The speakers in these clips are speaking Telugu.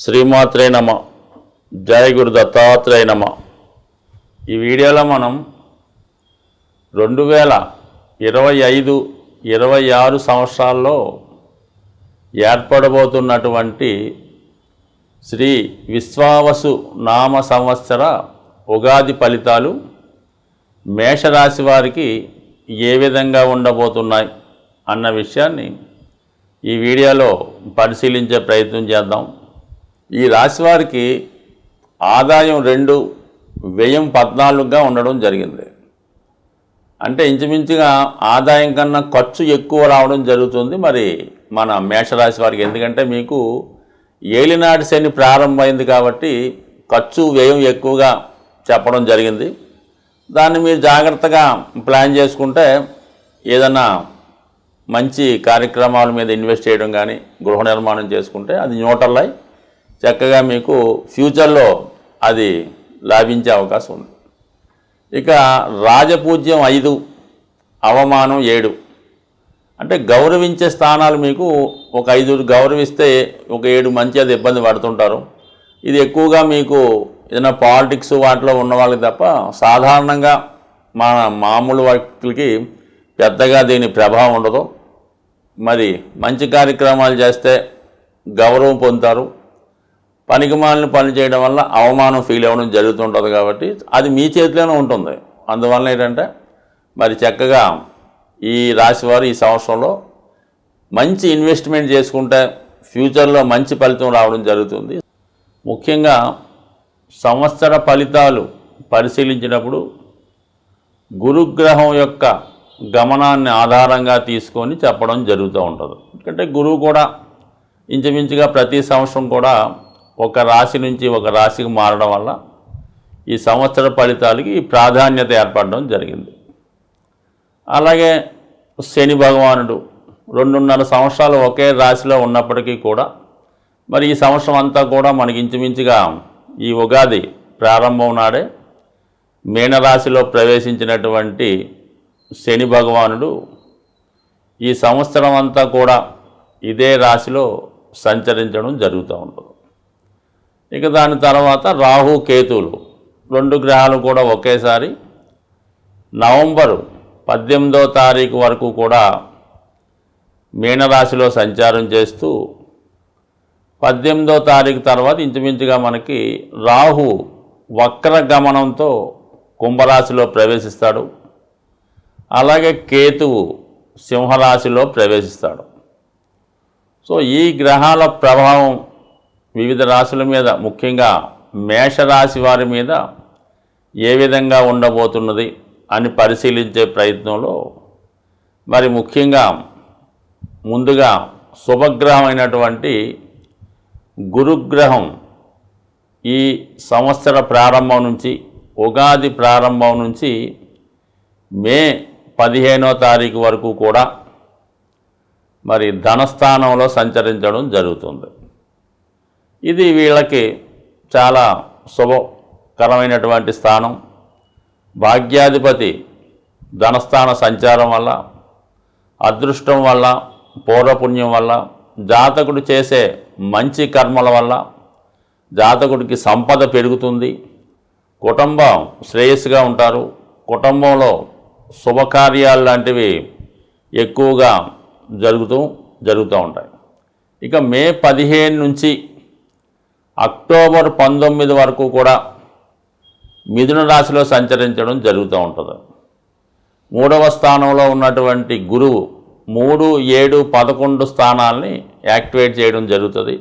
శ్రీమాత్రే నమ. జయ గురు దత్తాత్రేయ నమ. ఈ వీడియోలో మనం 2025-26 సంవత్సరాల్లో ఏర్పడబోతున్నటువంటి శ్రీ విశ్వావసు నామ సంవత్సర ఉగాది ఫలితాలు మేషరాశి వారికి ఏ విధంగా ఉండబోతున్నాయి అన్న విషయాన్ని ఈ వీడియోలో పరిశీలించే ప్రయత్నం చేద్దాం. ఈ రాశి వారికి ఆదాయం 2, వ్యయం 14గా ఉండడం జరిగింది. అంటే ఇంచుమించుగా ఆదాయం కన్నా ఖర్చు ఎక్కువ రావడం జరుగుతుంది మరి మన మేషరాశి వారికి. ఎందుకంటే మీకు ఏలినాటి శని ప్రారంభమైంది కాబట్టి ఖర్చు వ్యయం ఎక్కువగా చెప్పడం జరిగింది. దాన్ని మీరు జాగ్రత్తగా ప్లాన్ చేసుకుంటే ఏదైనా మంచి కార్యక్రమాల మీద ఇన్వెస్ట్ చేయడం కానీ గృహ నిర్మాణం చేసుకుంటే అది న్యూట్రల్ అయి చక్కగా మీకు ఫ్యూచర్లో అది లాభించే అవకాశం ఉంది. ఇక రాజపూజ్యం 5, అవమానం 7. అంటే గౌరవించే స్థానాలు మీకు ఒక 5 గౌరవిస్తే ఒక 7 మంచి అది ఇబ్బంది పడుతుంటారు. ఇది ఎక్కువగా మీకు ఏదైనా పాలిటిక్స్ వాటిలో ఉన్న వాళ్ళకి తప్ప సాధారణంగా మన మామూలు వ్యక్తులకి పెద్దగా దీని ప్రభావం ఉండదు. మరి మంచి కార్యక్రమాలు చేస్తే గౌరవం పొందుతారు. పనికిమాలిన పని చేయడం వల్ల అవమానం ఫీల్ అవ్వడం జరుగుతుంటుంది కాబట్టి అది మీ చేతిలోనే ఉంటుంది. అందువల్ల ఏంటంటే మరి చక్కగా ఈ రాశివారు ఈ సంవత్సరంలో మంచి ఇన్వెస్ట్మెంట్ చేసుకుంటే ఫ్యూచర్లో మంచి ఫలితం రావడం జరుగుతుంది. ముఖ్యంగా సంవత్సర ఫలితాలు పరిశీలించినప్పుడు గురుగ్రహం యొక్క గమనాన్ని ఆధారంగా తీసుకొని చెప్పడం జరుగుతూ ఉంటుంది. ఎందుకంటే గురువు కూడా ఇంచుమించుగా ప్రతి సంవత్సరం కూడా ఒక రాశి నుంచి ఒక రాశికి మారడం వల్ల ఈ సంవత్సర ఫలితాలకి ప్రాధాన్యత ఏర్పడడం జరిగింది. అలాగే శని భగవానుడు 2.5 సంవత్సరాలు ఒకే రాశిలో ఉన్నప్పటికీ కూడా మరి ఈ సంవత్సరం అంతా కూడా మనకి ఇంచుమించుగా ఈ ఉగాది ప్రారంభం నాడే మీనరాశిలో ప్రవేశించినటువంటి శని భగవానుడు ఈ సంవత్సరం అంతా కూడా ఇదే రాశిలో సంచరించడం జరుగుతూ ఉంటుంది. ఇక దాని తర్వాత రాహు కేతువులు 2 గ్రహాలు కూడా ఒకేసారి నవంబరు 18వ తారీఖు వరకు కూడా మీనరాశిలో సంచారం చేస్తూ 18వ తారీఖు తర్వాత ఇంచుమించుగా మనకి రాహు వక్ర గమనంతో కుంభరాశిలో ప్రవేశిస్తాడు. అలాగే కేతువు సింహరాశిలో ప్రవేశిస్తాడు. సో ఈ గ్రహాల ప్రభావం వివిధ రాశుల మీద ముఖ్యంగా మేషరాశి వారి మీద ఏ విధంగా ఉండబోతున్నది అని పరిశీలించే ప్రయత్నంలో మరి ముఖ్యంగా ముందుగా శుభగ్రహమైనటువంటి గురుగ్రహం ఈ సంవత్సర ప్రారంభం నుంచి ఉగాది ప్రారంభం నుంచి మే 15వ తారీఖు వరకు కూడా మరి ధనస్థానంలో సంచరించడం జరుగుతుంది. ఇది వీళ్ళకి చాలా శుభకరమైనటువంటి స్థానం. భాగ్యాధిపతి ధనస్థాన సంచారం వల్ల, అదృష్టం వల్ల, పూర్వపుణ్యం వల్ల, జాతకుడు చేసే మంచి కర్మల వల్ల జాతకుడికి సంపద పెరుగుతుంది. కుటుంబం శ్రేయస్సుగా ఉంటారు. కుటుంబంలో శుభకార్యాలు లాంటివి ఎక్కువగా జరుగుతూ ఉంటాయి. ఇక మే 15 నుంచి అక్టోబర్ 19 వరకు కూడా మిథున రాశిలో సంచరించడం జరుగుతూ ఉంటుంది. 3వ స్థానంలో ఉన్నటువంటి గురువు 3, 7, 11 స్థానాల్ని యాక్టివేట్ చేయడం జరుగుతుంది.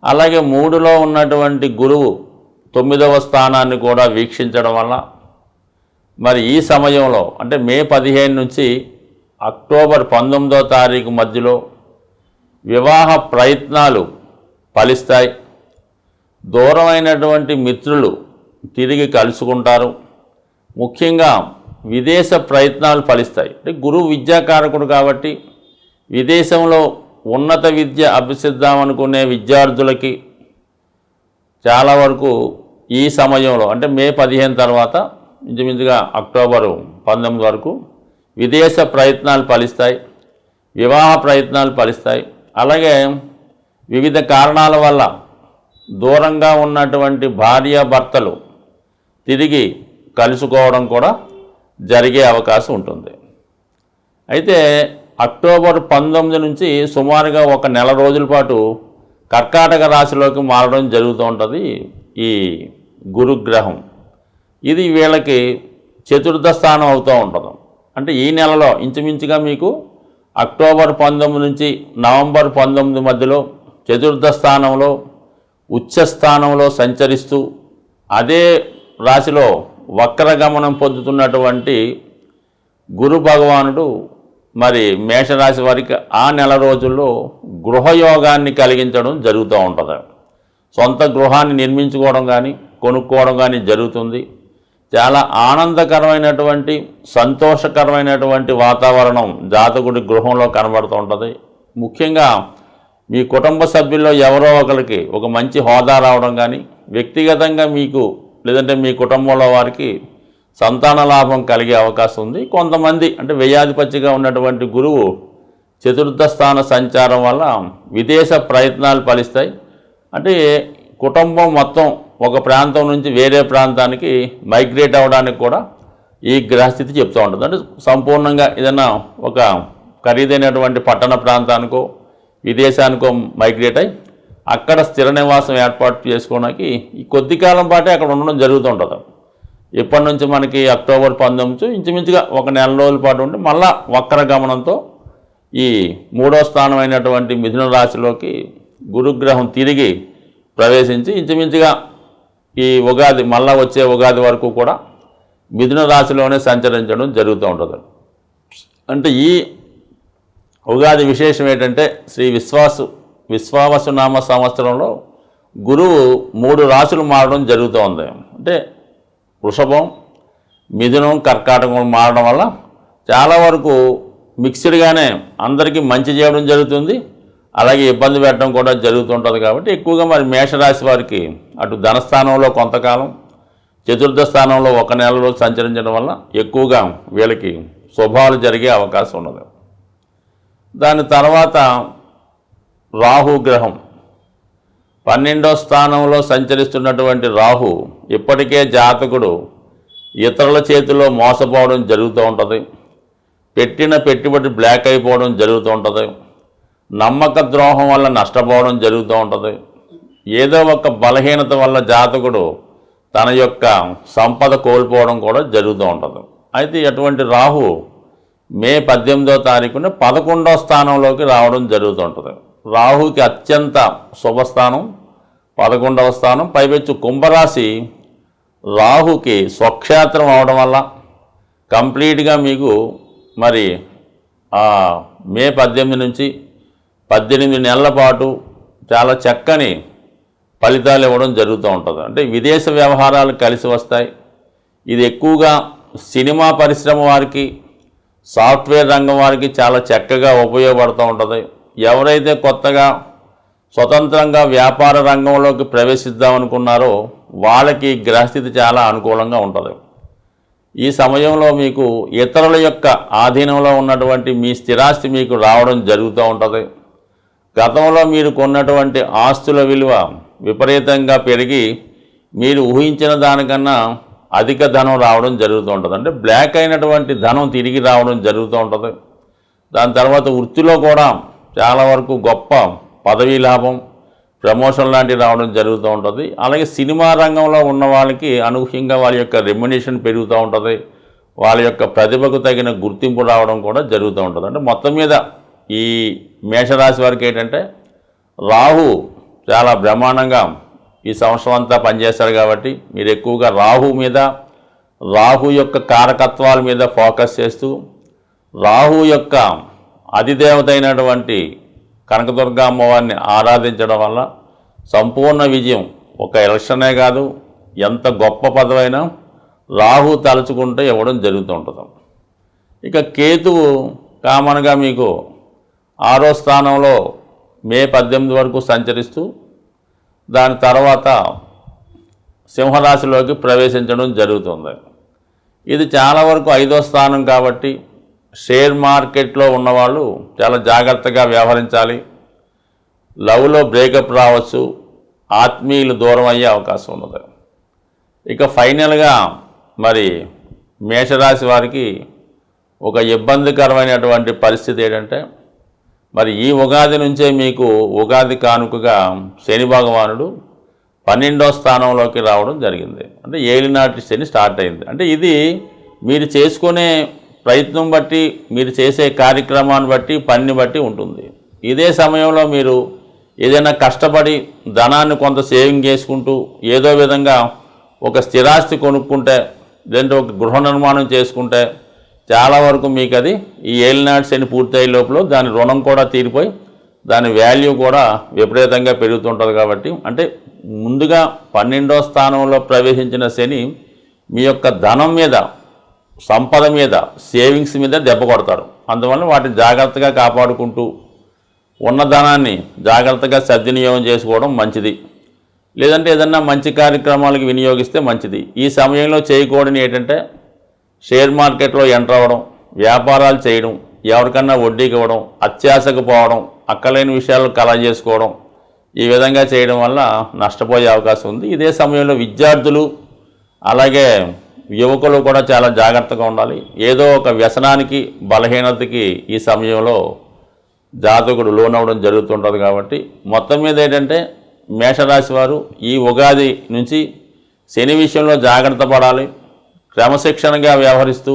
అలాగే 3లో ఉన్నటువంటి గురువు 9వ స్థానాన్ని కూడా వీక్షించడం వల్ల మరి ఈ సమయంలో అంటే మే 15 నుంచి అక్టోబర్ 19వ తారీఖు మధ్యలో వివాహ ప్రయత్నాలు ఫలిస్తాయి. దూరమైనటువంటి మిత్రులు తిరిగి కలుసుకుంటారు. ముఖ్యంగా విదేశ ప్రయత్నాలు ఫలిస్తాయి. అంటే గురువు విద్యాకారకుడు కాబట్టి విదేశంలో ఉన్నత విద్య అభ్యసిద్దామనుకునే విద్యార్థులకి చాలా వరకు ఈ సమయంలో అంటే మే 15 తర్వాత ఇంచుమించుగా అక్టోబరు 19 వరకు విదేశ ప్రయత్నాలు ఫలిస్తాయి. వివాహ ప్రయత్నాలు ఫలిస్తాయి. అలాగే వివిధ కారణాల వల్ల దూరంగా ఉన్నటువంటి భార్యాభర్తలు తిరిగి కలుసుకోవడం కూడా జరిగే అవకాశం ఉంటుంది. అయితే అక్టోబర్ 19 నుంచి సుమారుగా ఒక నెల రోజుల పాటు కర్కాటక రాశిలోకి మారడం జరుగుతూ ఉంటుంది ఈ గురుగ్రహం. ఇది వీళ్ళకి చతుర్థ స్థానం అవుతూ ఉంటుంది. అంటే ఈ నెలలో ఇంచుమించుగా మీకు అక్టోబర్ 19 నుంచి నవంబర్ 19 మధ్యలో చతుర్థ స్థానంలో ఉచ్చ స్థానంలో సంచరిస్తూ అదే రాశిలో వక్రగమనం పొందుతున్నటువంటి గురు భగవానుడు మరి మేషరాశి వారికి ఆ నెల రోజుల్లో గృహయోగాన్ని కలిగించడం జరుగుతూ ఉంటుంది. సొంత గృహాన్ని నిర్మించుకోవడం కానీ కొనుక్కోవడం కానీ జరుగుతుంది. చాలా ఆనందకరమైనటువంటి సంతోషకరమైనటువంటి వాతావరణం జాతకుడి గృహంలో కనబడుతూ ఉంటుంది. ముఖ్యంగా మీ కుటుంబ సభ్యుల్లో ఎవరో ఒకరికి ఒక మంచి హోదా రావడం కానీ, వ్యక్తిగతంగా మీకు లేదంటే మీ కుటుంబంలో వారికి సంతాన లాభం కలిగే అవకాశం ఉంది. కొంతమంది అంటే వ్యయాధిపత్యగా ఉన్నటువంటి గురువు చతుర్థ స్థాన సంచారం వల్ల విదేశ ప్రయత్నాలు ఫలిస్తాయి. అంటే కుటుంబం మొత్తం ఒక ప్రాంతం నుంచి వేరే ప్రాంతానికి మైగ్రేట్ అవ్వడానికి కూడా ఈ గ్రహస్థితి చెప్తూ ఉంటుంది. అంటే సంపూర్ణంగా ఏదైనా ఒక ఖరీదైనటువంటి పట్టణ ప్రాంతానికో విదేశానికో మైగ్రేట్ అయి అక్కడ స్థిర నివాసం ఏర్పాటు చేసుకోవడానికి ఈ కొద్ది కాలం పాటే అక్కడ ఉండడం జరుగుతుంటుంది. ఇప్పటి నుంచి మనకి అక్టోబర్ 19 ఇంచుమించుగా ఒక నెల రోజుల పాటు ఉంటే మళ్ళా వక్ర గమనంతో ఈ 3వ స్థానం అయినటువంటి మిథున రాశిలోకి గురుగ్రహం తిరిగి ప్రవేశించి ఇంచుమించుగా ఈ ఉగాది మళ్ళా వచ్చే ఉగాది వరకు కూడా మిథున రాశిలోనే సంచరించడం జరుగుతూ ఉంటుంది. అంటే ఈ ఉగాది విశేషం ఏంటంటే శ్రీ విశ్వావసు నామ సంవత్సరంలో గురువు 3 రాశులు మారడం జరుగుతూ ఉంది. అంటే వృషభం, మిథునం, కర్కాటకం మారడం వల్ల చాలా వరకు మిక్స్డ్గానే అందరికీ మంచి చేయడం జరుగుతుంది, అలాగే ఇబ్బంది పెట్టడం కూడా జరుగుతుంటుంది. కాబట్టి ఎక్కువగా మరి మేషరాశి వారికి అటు ధనస్థానంలో కొంతకాలం, చతుర్థ స్థానంలో ఒక నెలలో సంచరించడం వల్ల ఎక్కువగా వీళ్ళకి శుభాలు జరిగే అవకాశం ఉన్నది. దాని తర్వాత రాహుగ్రహం 12వ స్థానంలో సంచరిస్తున్నటువంటి రాహు ఇప్పటికే జాతకుడు ఇతరుల చేతిలో మోసపోవడం జరుగుతూ ఉంటుంది. పెట్టిన పెట్టుబడి బ్లాక్ అయిపోవడం జరుగుతూ ఉంటుంది. నమ్మక ద్రోహం వల్ల నష్టపోవడం జరుగుతూ ఉంటుంది. ఏదో ఒక బలహీనత వల్ల జాతకుడు తన యొక్క సంపద కోల్పోవడం కూడా జరుగుతూ ఉంటుంది. అయితే అటువంటి రాహు మే 18వ తారీఖున 11వ స్థానంలోకి రావడం జరుగుతుంటుంది. రాహుకి అత్యంత శుభస్థానం 11వ స్థానం. పైపెచ్చు కుంభరాశి రాహుకి స్వక్షేత్రం అవడం వల్ల కంప్లీట్గా మీకు మరి మే 18 నుంచి 18 నెలల పాటు చాలా చక్కని ఫలితాలు ఇవ్వడం జరుగుతూ ఉంటుంది. అంటే విదేశ వ్యవహారాలు కలిసి వస్తాయి. ఇది ఎక్కువగా సినిమా పరిశ్రమ వారికి, సాఫ్ట్వేర్ రంగం వారికి చాలా చక్కగా ఉపయోగపడుతూ ఉంటుంది. ఎవరైతే కొత్తగా స్వతంత్రంగా వ్యాపార రంగంలోకి ప్రవేశిద్దామనుకున్నారో వాళ్ళకి గ్రహస్థితి చాలా అనుకూలంగా ఉంటుంది. ఈ సమయంలో మీకు ఇతరుల యొక్క ఆధీనంలో ఉన్నటువంటి మీ స్థిరాస్తి మీకు రావడం జరుగుతూ ఉంటుంది. గతంలో మీరు కొన్నటువంటి ఆస్తుల విలువ విపరీతంగా పెరిగి మీరు ఊహించిన దానికన్నా అధిక ధనం రావడం జరుగుతూ ఉంటుంది. అంటే బ్లాక్ అయినటువంటి ధనం తిరిగి రావడం జరుగుతూ ఉంటుంది. దాని తర్వాత వృత్తిలో కూడా చాలా వరకు గొప్ప పదవీ లాభం, ప్రమోషన్ లాంటివి రావడం జరుగుతూ ఉంటుంది. అలాగే సినిమా రంగంలో ఉన్న వాళ్ళకి అనూహ్యంగా వాళ్ళ యొక్క రెమ్యునేషన్ పెరుగుతూ ఉంటుంది. వాళ్ళ యొక్క ప్రతిభకు తగిన గుర్తింపు రావడం కూడా జరుగుతూ ఉంటుంది. అంటే మొత్తం మీద ఈ మేషరాశి వారికి ఏంటంటే రాహు చాలా బ్రహ్మాండంగా ఈ సంవత్సరం అంతా పనిచేస్తాడు. కాబట్టి మీరు ఎక్కువగా రాహు యొక్క కారకత్వాల మీద ఫోకస్ చేస్తూ రాహు యొక్క అధిదేవత అయినటువంటి కనకదుర్గ అమ్మవారిని ఆరాధించడం వల్ల సంపూర్ణ విజయం ఒక ఎలక్షనే కాదు, ఎంత గొప్ప పదవైనా రాహు తలుచుకుంటే ఇవ్వడం జరుగుతూ ఉంటుంది. ఇక కేతువు కామన్గా మీకు 6వ స్థానంలో మే 18 వరకు సంచరిస్తూ దాని తర్వాత సింహరాశిలోకి ప్రవేశించడం జరుగుతుంది. ఇది చాలా వరకు 5వ స్థానం కాబట్టి షేర్ మార్కెట్లో ఉన్నవాళ్ళు చాలా జాగ్రత్తగా వ్యవహరించాలి. లవ్లో బ్రేకప్ రావచ్చు, ఆత్మీయులు దూరం అయ్యే అవకాశం ఉన్నది. ఇక ఫైనల్గా మరి మేషరాశి వారికి ఒక ఇబ్బందికరమైనటువంటి పరిస్థితి ఏంటంటే, మరి ఈ ఉగాది నుంచే మీకు ఉగాది కానుకగా శని భగవానుడు 12వ స్థానంలోకి రావడం జరిగింది. అంటే ఏలినాటి శని స్టార్ట్ అయింది. అంటే ఇది మీరు చేసుకునే ప్రయత్నం బట్టి, మీరు చేసే కార్యక్రమాన్ని బట్టి, పనిని బట్టి ఉంటుంది. ఇదే సమయంలో మీరు ఏదైనా కష్టపడి ధనాన్ని కొంత సేవింగ్ చేసుకుంటూ ఏదో విధంగా ఒక స్థిరాస్తి కొనుక్కుంటే, లేదంటే ఒక గృహ నిర్మాణం చేసుకుంటే చాలా వరకు మీకు అది ఈ ఏలినాటి శని పూర్తయ్యే లోపల దాని రుణం కూడా తీరిపోయి దాని వాల్యూ కూడా విపరీతంగా పెరుగుతుంటుంది. కాబట్టి అంటే ముందుగా 12వ స్థానంలో ప్రవేశించిన శని మీ యొక్క ధనం మీద, సంపద మీద, సేవింగ్స్ మీద దెబ్బ కొడతారు. అందువల్ల వాటిని జాగ్రత్తగా కాపాడుకుంటూ ఉన్న ధనాన్ని జాగ్రత్తగా సద్వినియోగం చేసుకోవడం మంచిది. లేదంటే ఏదన్నా మంచి కార్యక్రమాలకు వినియోగిస్తే మంచిది. ఈ సమయంలో చేయకూడని ఏంటంటే షేర్ మార్కెట్లో ఎంటర్ అవ్వడం, వ్యాపారాలు చేయడం, ఎవరికన్నా వడ్డీకి ఇవ్వడం, అత్యాశకు పోవడం, అక్కలేని విషయాలు కలగ చేసుకోవడం, ఈ విధంగా చేయడం వల్ల నష్టపోయే అవకాశం ఉంది. ఇదే సమయంలో విద్యార్థులు అలాగే యువకులు కూడా చాలా జాగ్రత్తగా ఉండాలి. ఏదో ఒక వ్యసనానికి, బలహీనతకి ఈ సమయంలో జాతకుడు లోనవ్వడం జరుగుతుంటుంది. కాబట్టి మొత్తం మీద ఏంటంటే మేషరాశి వారు ఈ ఉగాది నుంచి శని విషయంలో జాగ్రత్త పడాలి. క్రమశిక్షణగా వ్యవహరిస్తూ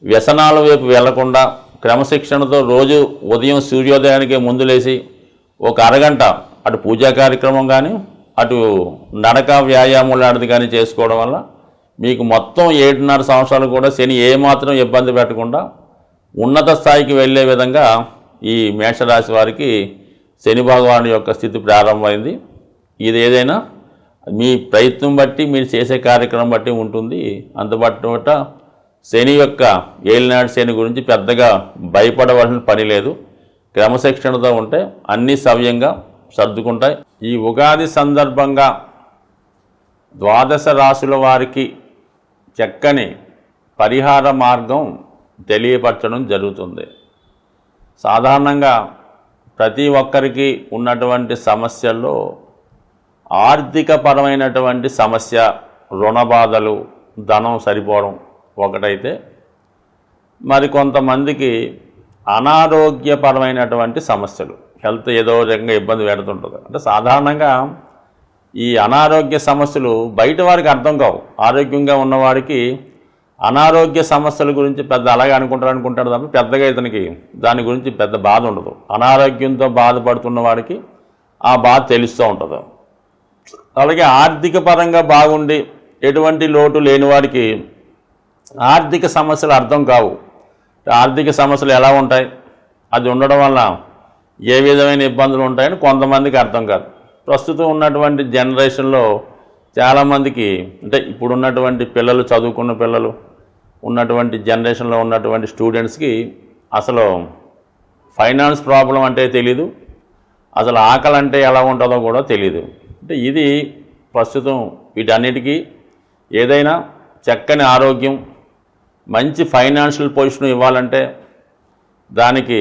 వ్యసనాల వైపు వెళ్లకుండా క్రమశిక్షణతో రోజు ఉదయం సూర్యోదయానికి ముందు లేచి ఒక అరగంట అటు పూజా కార్యక్రమం కానీ, అటు నడక వ్యాయామం లాంటిది కానీ చేసుకోవడం వల్ల మీకు మొత్తం 7.5 సంవత్సరాలు కూడా శని ఏమాత్రం ఇబ్బంది పెట్టకుండా ఉన్నత స్థాయికి వెళ్ళే విధంగా ఈ మేషరాశి వారికి శని భగవాను యొక్క స్థితి ప్రారంభమైంది. ఇది ఏదైనా మీ ప్రయత్నం బట్టి, మీరు చేసే కార్యక్రమం బట్టి ఉంటుంది. అందుబట్ట శని యొక్క ఏలినాటి శని గురించి పెద్దగా భయపడవలసిన పని లేదు. క్రమశిక్షణతో ఉంటే అన్నీ సవ్యంగా సర్దుకుంటాయి. ఈ ఉగాది సందర్భంగా ద్వాదశ రాశుల వారికి చక్కని పరిహార మార్గం తెలియపరచడం జరుగుతుంది. సాధారణంగా ప్రతి ఒక్కరికి ఉన్నటువంటి సమస్యల్లో ఆర్థికపరమైనటువంటి సమస్య, రుణ బాధలు, ధనం సరిపోవడం ఒకటైతే, మరి కొంతమందికి అనారోగ్యపరమైనటువంటి సమస్యలు, హెల్త్ ఏదో రకంగా ఇబ్బంది పెడుతుంటుంది. అంటే సాధారణంగా ఈ అనారోగ్య సమస్యలు బయట వారికి అర్థం కావు. ఆరోగ్యంగా ఉన్నవాడికి అనారోగ్య సమస్యల గురించి పెద్ద అలాగే అనుకుంటాడు తప్ప పెద్దగా ఇతనికి దాని గురించి పెద్ద బాధ ఉండదు. అనారోగ్యంతో బాధపడుతున్న వాడికి ఆ బాధ తెలుస్తూ ఉంటుంది. అలాగే ఆర్థిక పరంగా బాగుండి ఎటువంటి లోటు లేని వాడికి ఆర్థిక సమస్యలు అర్థం కావు. ఆర్థిక సమస్యలు ఎలా ఉంటాయి, అది ఉండడం వల్ల ఏ విధమైన ఇబ్బందులు ఉంటాయని కొంతమందికి అర్థం కాదు. ప్రస్తుతం ఉన్నటువంటి జనరేషన్లో చాలామందికి, అంటే ఇప్పుడు ఉన్నటువంటి పిల్లలు, చదువుకున్న పిల్లలు ఉన్నటువంటి జనరేషన్లో ఉన్నటువంటి స్టూడెంట్స్కి అసలు ఫైనాన్స్ ప్రాబ్లం అంటే తెలీదు, అసలు ఆకలి అంటే ఎలా ఉంటుందో కూడా తెలీదు. అంటే ఇది ప్రస్తుతం వీటన్నిటికీ ఏదైనా చక్కని ఆరోగ్యం, మంచి ఫైనాన్షియల్ పొజిషన్ ఇవ్వాలంటే దానికి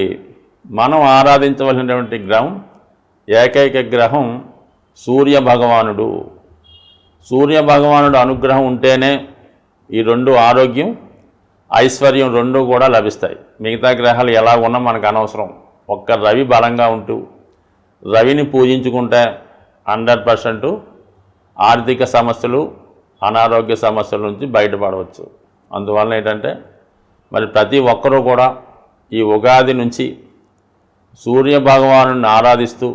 మనం ఆరాధించవలసినటువంటి గ్రహం, ఏకైక గ్రహం సూర్య భగవానుడు. సూర్య భగవానుడు అనుగ్రహం ఉంటేనే ఈ రెండు, ఆరోగ్యం, ఐశ్వర్యం రెండు కూడా లభిస్తాయి. మిగతా గ్రహాలు ఎలా ఉన్నా మనకు అనవసరం. ఒక్క రవి బలంగా ఉంటూ రవిని పూజించుకుంటే 100% ఆర్థిక సమస్యలు, అనారోగ్య సమస్యల నుంచి బయటపడవచ్చు. అందువలన ఏంటంటే మరి ప్రతి ఒక్కరూ కూడా ఈ ఉగాది నుంచి సూర్య భగవాను ఆరాధిస్తూ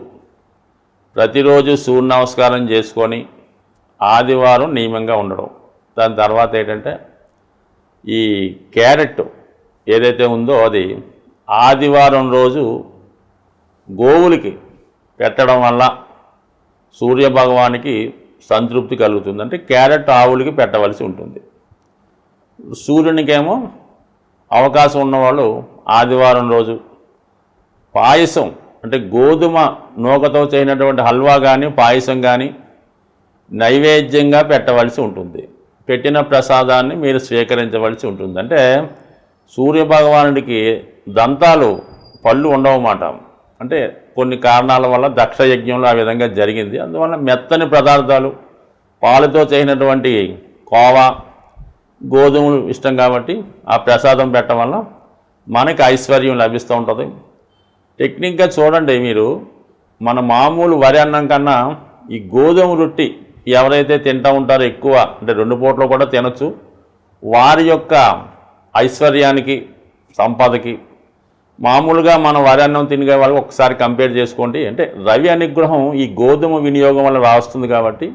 ప్రతిరోజు సూర్య నమస్కారం చేసుకొని ఆదివారం నియమంగా ఉండడం. దాని తర్వాత ఏంటంటే ఈ క్యారెట్ ఏదైతే ఉందో అది ఆదివారం రోజు గోవులకి పెట్టడం వల్ల సూర్య భగవానికి సంతృప్తి కలుగుతుంది. అంటే క్యారెట్ ఆవులకి పెట్టవలసి ఉంటుంది. సూర్యునికేమో అవకాశం ఉన్నవాళ్ళు ఆదివారం రోజు పాయసం, అంటే గోధుమ నూకతో చేయనటువంటి హల్వా కానీ, పాయసం కానీ నైవేద్యంగా పెట్టవలసి ఉంటుంది. పెట్టిన ప్రసాదాన్ని మీరు స్వీకరించవలసి ఉంటుంది. అంటే సూర్యభగవానుడికి దంతాలు, పళ్ళు ఉండవన్నమాట. అంటే కొన్ని కారణాల వల్ల దక్ష యజ్ఞంలో ఆ విధంగా జరిగింది. అందువల్ల మెత్తని పదార్థాలు, పాలతో చేసినటువంటి కోవా, గోధుమలు ఇష్టం కాబట్టి ఆ ప్రసాదం పెట్టడం వల్ల మనకి ఐశ్వర్యం లభిస్తూ ఉంటుంది. టెక్నిక్గా చూడండి, మీరు మన మామూలు వరి అన్నం కన్నా ఈ గోధుమ రొట్టి ఎవరైతే తింటూ ఉంటారో ఎక్కువ, అంటే 2 పూటలు కూడా తినచ్చు, వారి యొక్క ఐశ్వర్యానికి, సంపదకి మామూలుగా మనం వరి అన్నం తినే వాళ్ళు ఒకసారి కంపేర్ చేసుకోండి. అంటే రవి అనుగ్రహం ఈ గోధుమ వినియోగం వల్ల రాస్తుంది కాబట్టి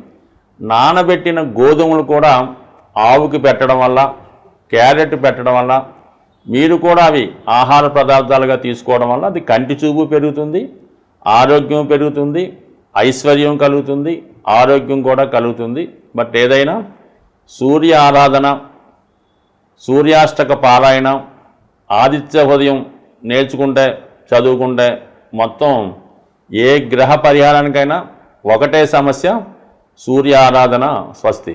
నానబెట్టిన గోధుమలు కూడా ఆవుకి పెట్టడం వల్ల, క్యారెట్ పెట్టడం వల్ల, మీరు కూడా అవి ఆహార పదార్థాలుగా తీసుకోవడం వల్ల అది కంటి చూపు పెరుగుతుంది, ఆరోగ్యం పెరుగుతుంది, ఐశ్వర్యం కలుగుతుంది, ఆరోగ్యం కూడా కలుగుతుంది. బట్ ఏదైనా సూర్య ఆరాధన, సూర్యాష్టక పారాయణ, ఆదిత్య హృదయం నేర్చుకుంటే, చదువుకుంటే మొత్తం ఏ గ్రహ పరిహారానికైనా ఒకటే సమస్య, సూర్య ఆరాధన. స్వస్తి.